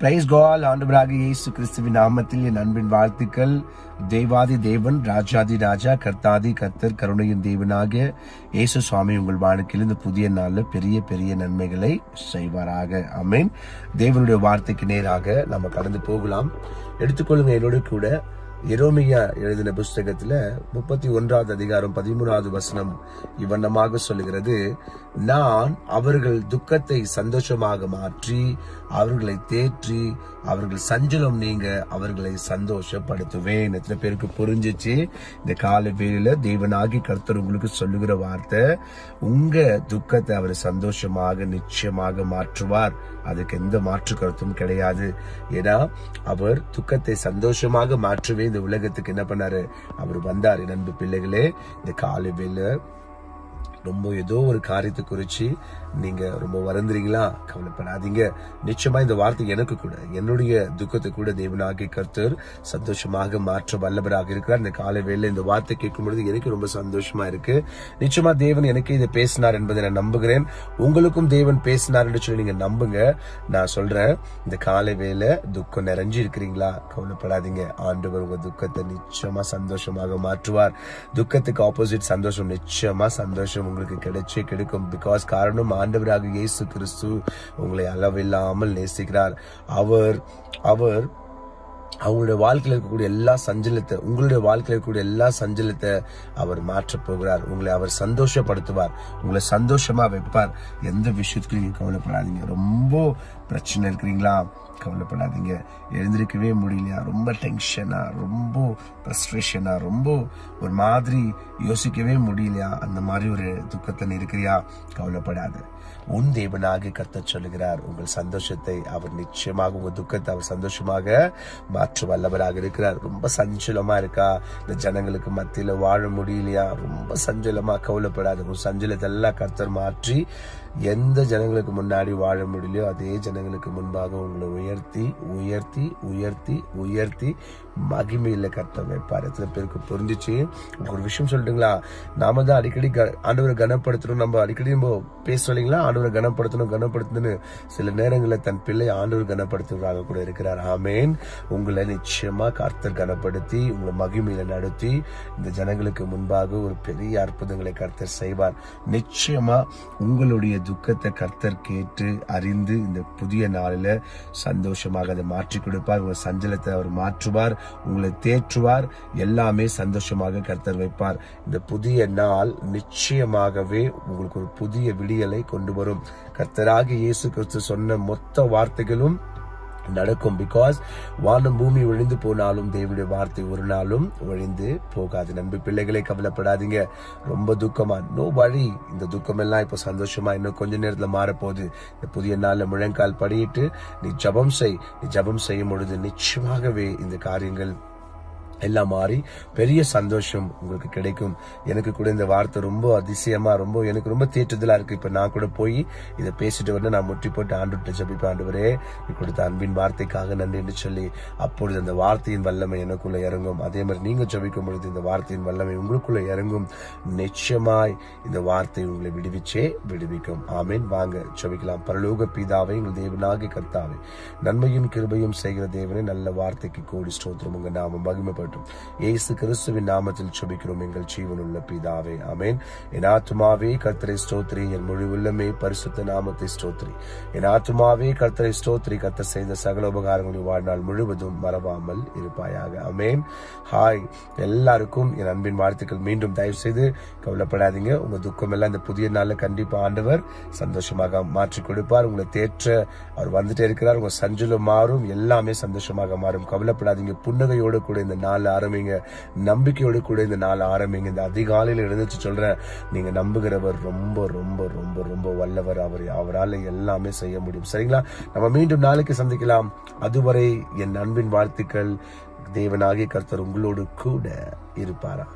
Price God. ஆண்டவராக இயேசு கிறிஸ்துவின் நாமத்தில் என் அன்பின் வாழ்த்துக்கள். தேவாதி தேவன், ராஜாதி ராஜா, கர்த்தாதி கர்த்தர், கருணையின் தேவனாகிய இயேசு சுவாமி உங்கள் வாழ்க்கையில் இந்த புதிய நாளில் பெரிய பெரிய நன்மைகளை செய்வாராக. ஆமென். தேவனுடைய வார்த்தைக்கு நேராக நம்ம கடந்து போகலாம். எடுத்துக்கொள்ளுங்க என்னோட கூட எரேமியா எழுதின புஸ்தகத்துல 31வது அதிகாரம் 13வது வசனம் இவ்வண்ணமாக சொல்லுகிறது: நான் அவர்கள் துக்கத்தை சந்தோஷமாக மாற்றி அவர்களை தேற்றி அவர்கள் சஞ்சலம் நீங்க அவர்களை சந்தோஷப்படுத்துவேன். எத்தனை பேருக்கு புரிஞ்சிச்சு? இந்த கால வேளையில தேவனாகி கர்த்தர் உங்களுக்கு சொல்லுகிற வார்த்தை, உங்க துக்கத்தை அவர் சந்தோஷமாக நிச்சயமாக மாற்றுவார். அதுக்கு எந்த மாற்று கருத்தும் கிடையாது. ஏன்னா அவர் துக்கத்தை சந்தோஷமாக மாற்றவே இந்த உலகத்துக்கு என்ன பண்ணாரு? அவர் வந்தார். அன்பு பிள்ளைகளே, இந்த காலை வேளை ரொம்ப ஏதோ ஒரு காரியத்தை குறிச்சு நீங்க ரொம்ப வருந்துறீங்களா? கவலைப்படாதீங்க. நிச்சயமா இந்த வார்த்தை எனக்கு கூட, என்னுடைய துக்கத்தை கூட தேவனாகிய கர்த்தர் சந்தோஷமாக மாற்ற வல்லவராக இருக்கிறார். இந்த காலை வேளையில இந்த வார்த்தை கேட்கும் பொழுது எனக்கு ரொம்ப சந்தோஷமா இருக்கு. நிச்சயமா தேவன் எனக்கு இதை பேசினார் என்பதை நான் நம்புகிறேன். உங்களுக்கும் தேவன் பேசினார் என்று சொல்லி நீங்க நம்புங்க. நான் சொல்றேன், இந்த காலை வேளை துக்கம் நிறைஞ்சு இருக்கிறீங்களா? கவலைப்படாதீங்க. ஆண்டவர் உங்க துக்கத்தை நிச்சயமா சந்தோஷமாக மாற்றுவார். துக்கத்துக்கு ஆப்போசிட் சந்தோஷம். நிச்சயமா சந்தோஷம் உங்களுக்கு கிடைக்கும். பிகாஸ் காரணம், ஆண்டவராக இயேசு கிறிஸ்து உங்களை அளவில்லாமல் நேசிக்கிறார். அவர் அவங்களுடைய வாழ்க்கையில் இருக்கக்கூடிய எல்லா சஞ்சலத்தை, உங்களுடைய வாழ்க்கையில் இருக்கக்கூடிய எல்லா சஞ்சலத்தை அவர் மாற்ற போகிறார். உங்களை அவர் சந்தோஷப்படுத்துவார், உங்களை சந்தோஷமா வைப்பார். எந்த விஷயத்துக்கும் நீங்க கவலைப்படாதீங்க. ரொம்ப பிரச்சனை இருக்கிறீங்களா? கவலைப்படாதீங்க. எழுந்திருக்கவே முடியலையா? ரொம்ப டென்ஷனா, ரொம்ப ஃப்ரஸ்ட்ரேஷனா, ரொம்ப ஒரு மாதிரி யோசிக்கவே முடியலையா? அந்த மாதிரி ஒரு துக்கத்தை இருக்கிறியா? கவலைப்படாத. உன் தேவனாக கர்த்தர் சொல்லுகிறார், உங்கள் சந்தோஷத்தை அவர் நிச்சயமாக, உங்க துக்கத்தை அவர் சந்தோஷமாக மாற்ற வல்லவராக இருக்கிறார். ரொம்ப சஞ்சலமா இருக்கா? இந்த ஜனங்களுக்கு மத்தியில வாழ முடியலையா? ரொம்ப சஞ்சலமா? கவலைப்படாத. உங்க சஞ்சலத்தை எல்லாம் கர்த்தர் மாற்றி எந்த ஜனங்களுக்கு முன்னாடி வாழ முடியலையோ அதே ஜனங்களுக்கு முன்பாக உங்களை உயர்த்தி உயர்த்தி உயர்த்தி உயர்த்தி மகிமையில கர்த்தர் வைப்பார். எத்தனை பேருக்கு புரிஞ்சிச்சு? ஒரு விஷயம் சொல்லிட்டுங்களா? நாம தான் அடிக்கடி ஆண்டவரை கனப்படுத்தணும், நம்ம அடிக்கடி நம்ம பேசுறோம் இல்லைங்களா? ஆண்டவரை கனப்படுத்தணும்னு சில நேரங்களில் தன் பிள்ளை ஆண்டவர் கனப்படுத்துவதாக கூட இருக்கிறார். ஆமேன். உங்களை நிச்சயமா கர்த்தர் கனப்படுத்தி உங்களை மகிமையில நடத்தி இந்த ஜனங்களுக்கு முன்பாக ஒரு பெரிய அற்புதங்களை கர்த்தர் செய்வார். நிச்சயமா உங்களுடைய துக்கத்தை கர்த்தர் கேட்டு அறிந்து இந்த புதிய நாளில சந்தோஷமாக அதை மாற்றி கொடுப்பார். உங்கள் சஞ்சலத்தை அவர் மாற்றுவார், உங்களை தேற்றுவார், எல்லாமே சந்தோஷமாக கர்த்தர் வைப்பார். இந்த புதிய நாள் நிச்சயமாகவே உங்களுக்கு ஒரு புதிய விடியலை கொண்டு வரும். கர்த்தராகிய இயேசு கிறிஸ்து சொன்ன மொத்த வார்த்தைகளும் நடக்கும். பிகாஸ் வானம் பூமி ஒழிந்து போனாலும் தேவனுடைய வார்த்தை ஒரு நாளும் ஒழிந்து போகாது. நண்பு பிள்ளைகளை, கவலைப்படாதீங்க. ரொம்ப துக்கமா? நோ வழி. இந்த துக்கம் எல்லாம் இப்ப சந்தோஷமா இன்னும் கொஞ்ச நேரத்துல மாறப்போகுது. இந்த புதிய நாள்ல முழங்கால் படியிட்டு நீ ஜபம் செய்யும் பொழுது நிச்சயமாகவே இந்த காரியங்கள் எல்லாம் மாறி பெரிய சந்தோஷம் உங்களுக்கு கிடைக்கும். எனக்கு கூட இந்த வார்த்தை ரொம்ப அதிசயமா, எனக்கு ரொம்ப தேற்றுதலா இருக்கு. இப்ப நான் கூட போய் இதை பேசிட்டு வந்து நான் முட்டி போட்டு ஆண்டுகிட்ட ஜபிப்பேன், ஆண்டவரே நீ கொடுத்த அன்பின் வார்த்தைக்காக நன்றி என்று சொல்லி. அப்பொழுது அந்த வார்த்தையின் வல்லமை எனக்குள்ள இறங்கும். அதே மாதிரி நீங்க ஜபிக்கும் பொழுது இந்த வார்த்தையின் வல்லமை உங்களுக்குள்ள இறங்கும். நிச்சயமாய் இந்த வார்த்தை உங்களை விடுவிக்கும். ஆமீன். வாங்க ஜபிக்கலாம். பரலோக பிதாவே, எங்கள் தேவனாகிய கர்த்தாவே, நன்மையும் கிருபையும் செய்கிற தேவனே, நல்ல வார்த்தைக்கு கோடி ஸ்தோத்திரம். உங்க நாம மகிமைப்படும். இயேசு கிறிஸ்துவின் நாமத்தில் ஜெபிக்கிறோம் எங்கள் ஜீவனுள்ள பிதாவே. ஆமென். என் ஆத்துமாவே கர்த்தரை ஸ்தோத்திரி, என் முழு உள்ளமே பரிசுத்த நாமத்தை ஸ்தோத்திரி. என் ஆத்துமாவே கர்த்தரை ஸ்தோத்திரி, கர்த்தர் செய்த சகல உபகாரங்களின் வாழ்நாள் முழுவதும் மறவாமல் இருப்பாயாக. ஆமென். ஹாய், எல்லாருக்கும் என் அன்பின் வாழ்த்துக்கள். மீண்டும் தயவு செய்து கவலைப்படாதீங்க. உங்க துக்கம் எல்லாம் இந்த புதிய நாள்ல கண்டிப்பா ஆண்டவர் சந்தோஷமாக மாற்றி கொடுப்பார். உங்களை தேற்ற அவர் வந்துட்டே இருக்கிறார். உங்க சஞ்சலம் மாறும், எல்லாமே சந்தோஷமாக மாறும். கவலைப்படாதீங்க. புன்னகையோடு கூட இந்த நாள் ஆரம்பிங்க. நம்பிக்கையோடு கூட இந்த நாள் ஆரம்பிங்க. இந்த அதிகாலையில் எழுந்துச்சு சொல்றேன், நீங்க நம்புகிறவர் ரொம்ப ரொம்ப ரொம்ப ரொம்ப வல்லவர். அவரால் எல்லாமே செய்ய முடியும். சரிங்களா? நம்ம மீண்டும் நாளைக்கு சந்திக்கலாம். அதுவரை என் அன்பின் வாழ்த்துக்கள். தேவனாகிய கர்த்தர் உங்களோடு கூட இருப்பாரா.